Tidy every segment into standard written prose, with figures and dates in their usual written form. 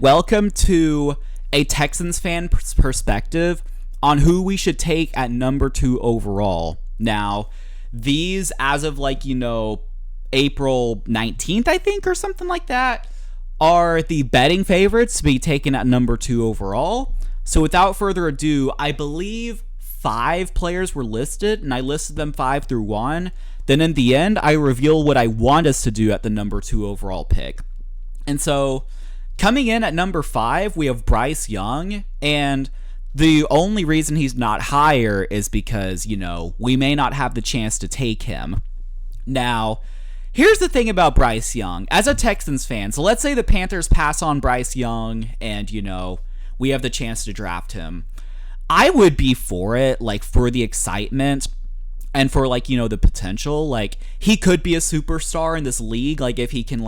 Welcome to a Texans fan perspective on who we should take at number 2 overall. Now, these as of April 19th, I think, or something like that, are the betting favorites to be taken at number 2 overall. So without further ado, I believe 5 players were listed, and I listed them 5 through 1. Then in the end, I reveal what I want us to do at the number 2 overall pick. And so coming in at number 5, we have Bryce Young, and the only reason he's not higher is because, we may not have the chance to take him. Now, here's the thing about Bryce Young. As a Texans fan, so let's say the Panthers pass on Bryce Young and, we have the chance to draft him. I would be for it, for the excitement and for, the potential. He could be a superstar in this league, if he can,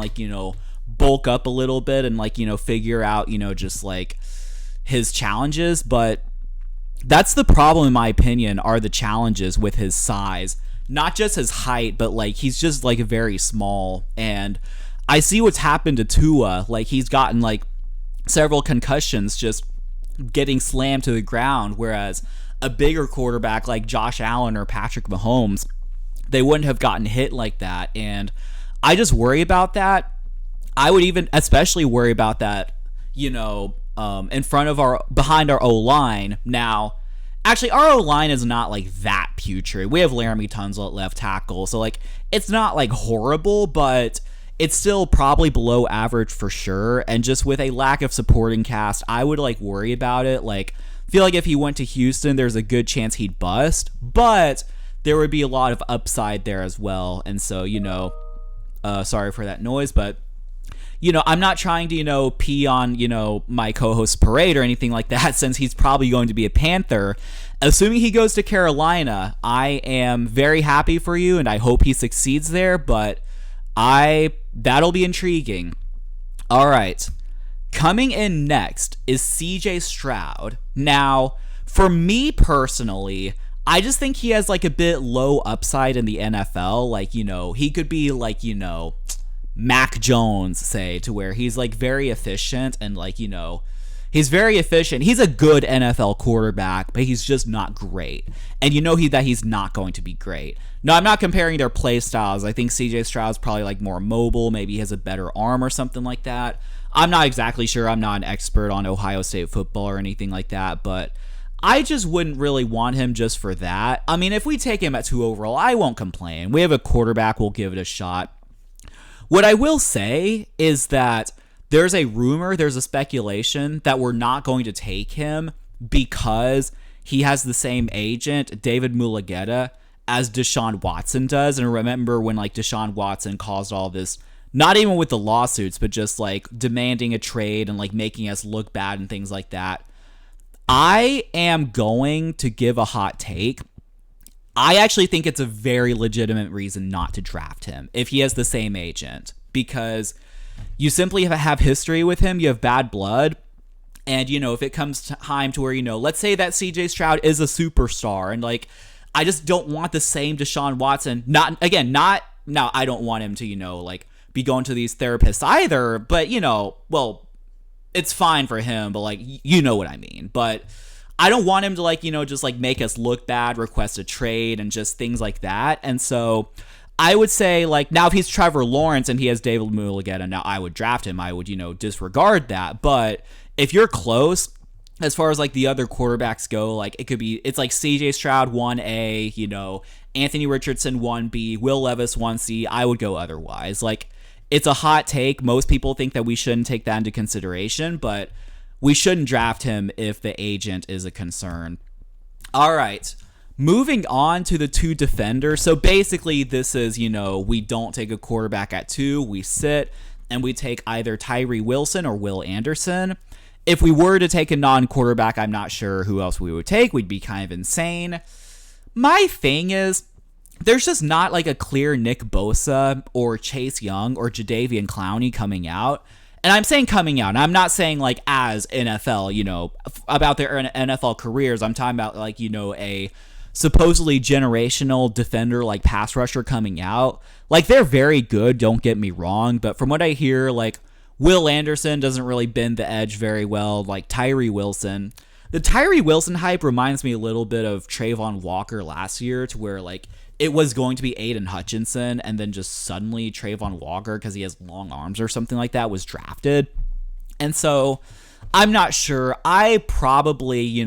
bulk up a little bit and figure out just his challenges. But that's the problem, in my opinion, are the challenges with his size, not just his height, but he's just very small. And I see what's happened to Tua. He's gotten several concussions just getting slammed to the ground, whereas a bigger quarterback like Josh Allen or Patrick Mahomes, they wouldn't have gotten hit like that. And I just worry about that. I would even especially worry about that, in front of behind our O-line. Now, actually, our O-line is not that putrid. We have Laramie Tunsil at left tackle, so it's not horrible, but it's still probably below average for sure. And just with a lack of supporting cast, I would worry about it. Feel if he went to Houston, there's a good chance he'd bust, but there would be a lot of upside there as well. And so, sorry for that noise, but I'm not trying to, pee on, my co-host's parade or anything like that, since he's probably going to be a Panther. Assuming he goes to Carolina, I am very happy for you, and I hope he succeeds there, but that'll be intriguing. All right. Coming in next is CJ Stroud. Now, for me personally, I just think he has a bit low upside in the NFL. He could be Mac Jones, say, to where he's very efficient and he's very efficient. He's a good NFL quarterback, but he's just not great. And that he's not going to be great. No, I'm not comparing their play styles. I think CJ Stroud's probably more mobile. Maybe he has a better arm or something like that. I'm not exactly sure. I'm not an expert on Ohio State football or anything like that, but I just wouldn't really want him just for that. I mean, if we take him at 2 overall, I won't complain. We have a quarterback, we'll give it a shot. What I will say is that there's a rumor, there's a speculation that we're not going to take him because he has the same agent, David Mulugeta, as Deshaun Watson does. And remember when Deshaun Watson caused all this, not even with the lawsuits, but just demanding a trade and making us look bad and things like that. I am going to give a hot take. I actually think it's a very legitimate reason not to draft him if he has the same agent, because you simply have history with him. You have bad blood. And, if it comes time to where, let's say that CJ Stroud is a superstar and I just don't want the same Deshaun Watson. Now, I don't want him to, be going to these therapists either, but, well, it's fine for him, but you know what I mean. But I don't want him to just make us look bad, request a trade, and just things like that. And so I would say now if he's Trevor Lawrence and he has David Mulugeta, now I would draft him. I would, disregard that. But if you're close, as far as the other quarterbacks go, it's CJ Stroud 1A, Anthony Richardson 1B, Will Levis 1C, I would go otherwise. It's a hot take. Most people think that we shouldn't take that into consideration, but we shouldn't draft him if the agent is a concern. All right. Moving on to the 2 defenders. So basically this is, we don't take a quarterback at 2. We sit and we take either Tyree Wilson or Will Anderson. If we were to take a non-quarterback, I'm not sure who else we would take. We'd be kind of insane. My thing is, there's just not a clear Nick Bosa or Chase Young or Jadeveon Clowney coming out. And I'm saying coming out. And I'm not saying as NFL, about their NFL careers. I'm talking about a supposedly generational defender pass rusher coming out. They're very good, don't get me wrong. But from what I hear, Will Anderson doesn't really bend the edge very well, like Tyree Wilson. The Tyree Wilson hype reminds me a little bit of Trayvon Walker last year, to where like it was going to be Aiden Hutchinson, and then just suddenly Trayvon Walker, because he has long arms or something like that, was drafted. And so I'm not sure. I probably,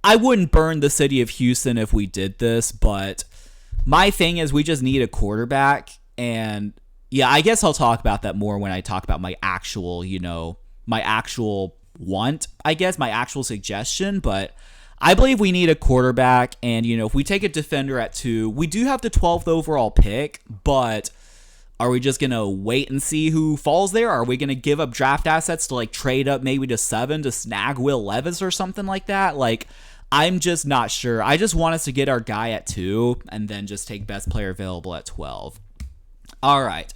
I wouldn't burn the city of Houston if we did this, but my thing is we just need a quarterback. And yeah, I guess I'll talk about that more when I talk about my actual, my actual want, I guess, my actual suggestion. But I believe we need a quarterback. And, if we take a defender at 2, we do have the 12th overall pick, but are we just going to wait and see who falls there? Are we going to give up draft assets to like trade up maybe to 7 to snag Will Levis or something like that? Like, I'm just not sure. I just want us to get our guy at 2 and then just take best player available at 12. All right.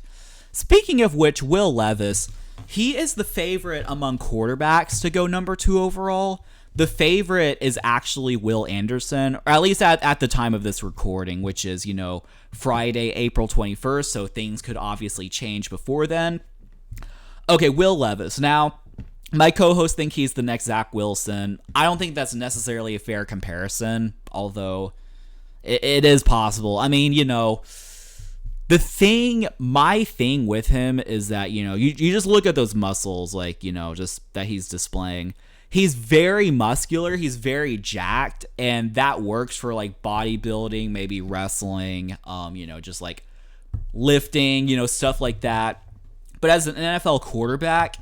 Speaking of which, Will Levis, he is the favorite among quarterbacks to go number 2 overall. The favorite is actually Will Anderson, or at least at the time of this recording, which is, Friday, April 21st, so things could obviously change before then. Okay, Will Levis. Now, my co-hosts think he's the next Zach Wilson. I don't think that's necessarily a fair comparison, although it is possible. I mean, my thing with him is that, you just look at those muscles, like, just that he's displaying. He's very muscular, he's very jacked, and that works for like bodybuilding, maybe wrestling, just like lifting, stuff like that. But as an NFL quarterback,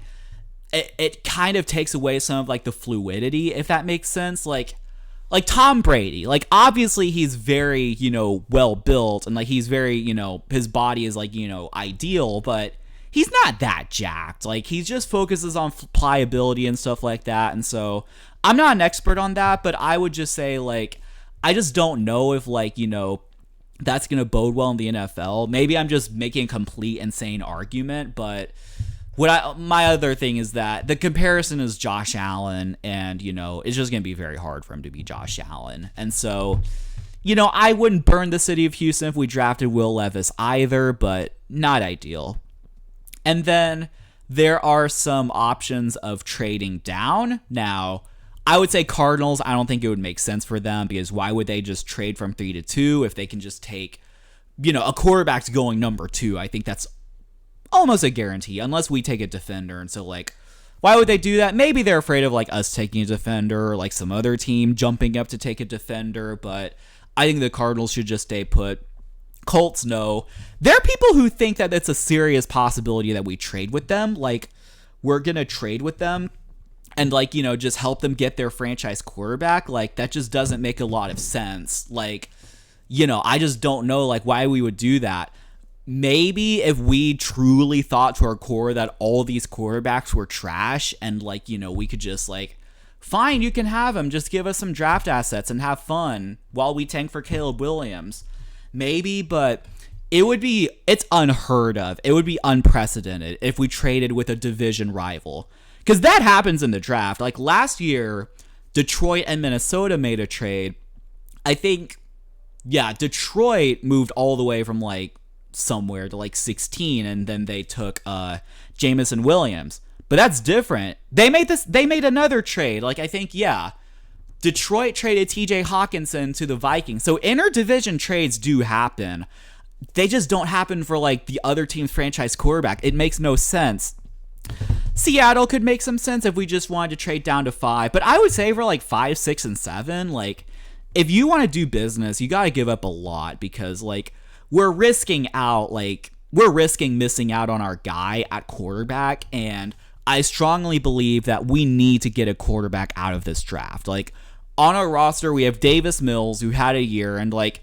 it kind of takes away some of like the fluidity, if that makes sense. Like Tom Brady, like obviously he's very, well built, and like he's very, his body is like, ideal, but he's not that jacked. Like, he just focuses on pliability and stuff like that. And so I'm not an expert on that, but I would just say, like, I just don't know if, like, that's going to bode well in the NFL. Maybe I'm just making a complete insane argument, but my other thing is that the comparison is Josh Allen, and, it's just going to be very hard for him to be Josh Allen. And so, I wouldn't burn the city of Houston if we drafted Will Levis either, but not ideal. And then there are some options of trading down. Now, I would say Cardinals, I don't think it would make sense for them, because why would they just trade from 3 to 2 if they can just take, a quarterback's going number 2? I think that's almost a guarantee, unless we take a defender. And so, like, why would they do that? Maybe they're afraid of, like, us taking a defender, or, like, some other team jumping up to take a defender. But I think the Cardinals should just stay put. Colts, no. There are people who think that it's a serious possibility that we trade with them. Like, we're going to trade with them and, like, just help them get their franchise quarterback. Like, that just doesn't make a lot of sense. Like, I just don't know, like, why we would do that. Maybe if we truly thought to our core that all these quarterbacks were trash, and, like, we could just, like, fine, you can have them. Just give us some draft assets and have fun while we tank for Caleb Williams. Maybe, but it's unheard of. It would be unprecedented if we traded with a division rival, because that happens in the draft. Like last year, Detroit and Minnesota made a trade. I think, yeah, Detroit moved all the way from like somewhere to like 16, and then they took Jamison Williams. But that's different. They made another trade. Like, I think, yeah, Detroit traded TJ Hawkinson to the Vikings. So interdivision trades do happen. They just don't happen for like the other team's franchise quarterback. It makes no sense. Seattle could make some sense if we just wanted to trade down to 5. But I would say for like 5, 6, and 7, like, if you want to do business, you got to give up a lot, because like we're risking missing out on our guy at quarterback. And I strongly believe that we need to get a quarterback out of this draft. Like, on our roster, we have Davis Mills, who had a year, and like,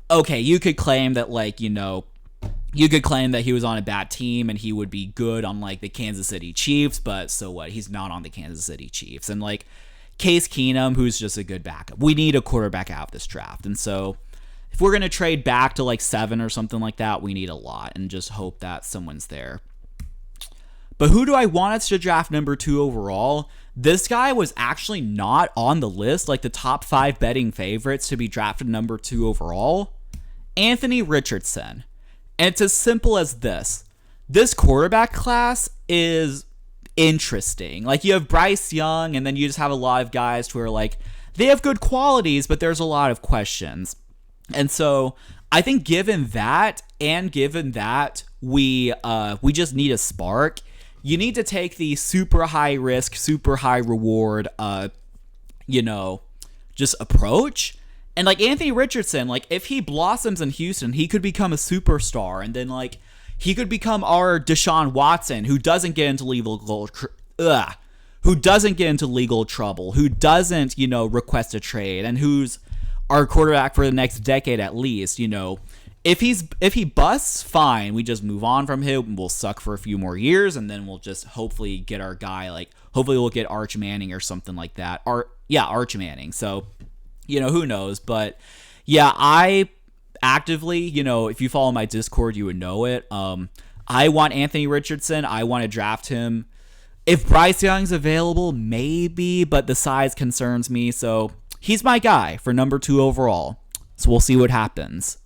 okay, you could claim that, like, you could claim that he was on a bad team and he would be good on like the Kansas City Chiefs, but so what? He's not on the Kansas City Chiefs. And like Case Keenum, who's just a good backup. We need a quarterback out of this draft. And so if we're going to trade back to like 7 or something like that, we need a lot, and just hope that someone's there. But who do I want us to draft number 2 overall? This guy was actually not on the list, like the top 5 betting favorites to be drafted number 2 overall. Anthony Richardson. And it's as simple as this. This quarterback class is interesting. Like, you have Bryce Young, and then you just have a lot of guys who are like, they have good qualities, but there's a lot of questions. And so I think given that, and given that we just need a spark, you need to take the super high risk, super high reward, just approach. And like Anthony Richardson, like if he blossoms in Houston, he could become a superstar, and then like he could become our Deshaun Watson, who doesn't get into legal trouble, who doesn't, request a trade, and who's our quarterback for the next decade at least. If he busts, fine, we just move on from him. We'll suck for a few more years, and then we'll just hopefully get our guy. Like, hopefully we'll get Arch Manning or something like that. Arch Manning. So, who knows? But yeah, I actively, if you follow my Discord, you would know it. I want Anthony Richardson. I want to draft him. If Bryce Young's available, maybe, but the size concerns me. So he's my guy for number 2 overall. So we'll see what happens.